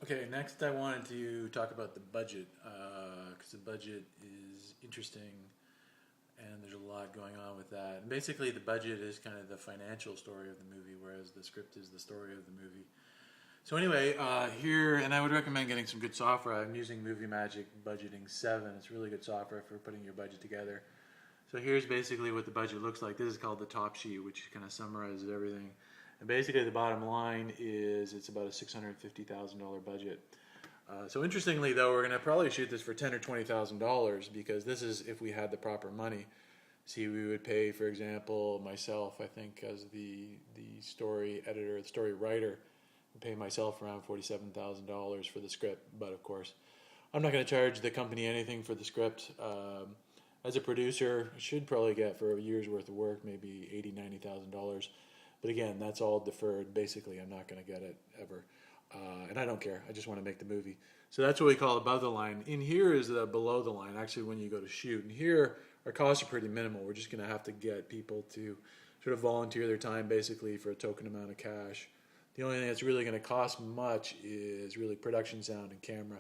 Okay, next I wanted to talk about the budget because the budget is interesting and there's a lot going on with that. And basically, the budget is kind of the financial story of the movie, whereas the script is the story of the movie. So anyway, here, and I would recommend getting some good software. I'm using Movie Magic Budgeting 7. It's really good software for putting your budget together. So here's basically what the budget looks like. This is called the top sheet, which kind of summarizes everything. And basically, the bottom line is it's about a $650,000 budget. So interestingly, though, we're going to probably shoot this for $10,000 or $20,000 because this is if we had the proper money. See, we would pay, for example, myself, I think, as the story editor, the story writer, would pay myself around $47,000 for the script. But of course, I'm not going to charge the company anything for the script. As a producer, I should probably get for a year's worth of work, maybe $80,000, $90,000. But again, that's all deferred. Basically, I'm not going to get it ever. And I don't care. I just want to make the movie. So that's what we call above the line. In here is the below the line, actually, when you go to shoot. And here, our costs are pretty minimal. We're just going to have to get people to sort of volunteer their time, basically, for a token amount of cash. The only thing that's really going to cost much is really production sound and camera.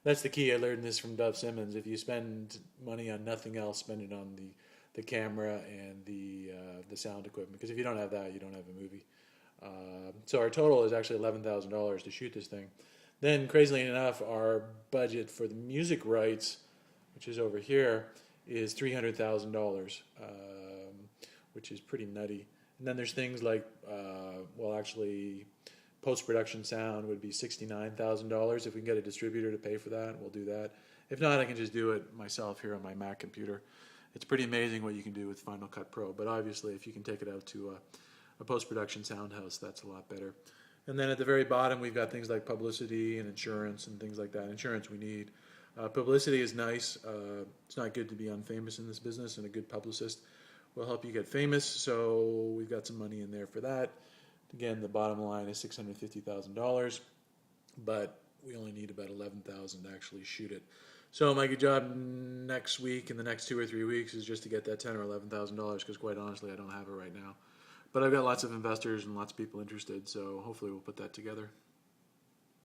That's the key. I learned this from Dov Simmons. If you spend money on nothing else, spend it on the camera and the sound equipment. Because if you don't have that, you don't have a movie. So our total is actually $11,000 to shoot this thing. Then, crazily enough, our budget for the music rights, which is over here, is $300,000, which is pretty nutty. And then there's things like, actually, post-production sound would be $69,000. If we can get a distributor to pay for that, we'll do that. If not, I can just do it myself here on my Mac computer. It's pretty amazing what you can do with Final Cut Pro, but obviously if you can take it out to a post-production sound house, that's a lot better. And then at the very bottom, we've got things like publicity and insurance and things like that. Insurance we need. Publicity is nice. It's not good to be unfamous in this business, and a good publicist will help you get famous, so we've got some money in there for that. Again, the bottom line is $650,000, but we only need about $11,000 to actually shoot it. So my good job next week, in the next 2 or 3 weeks, is just to get that $10,000 or $11,000, because quite honestly, I don't have it right now. But I've got lots of investors and lots of people interested, so hopefully we'll put that together.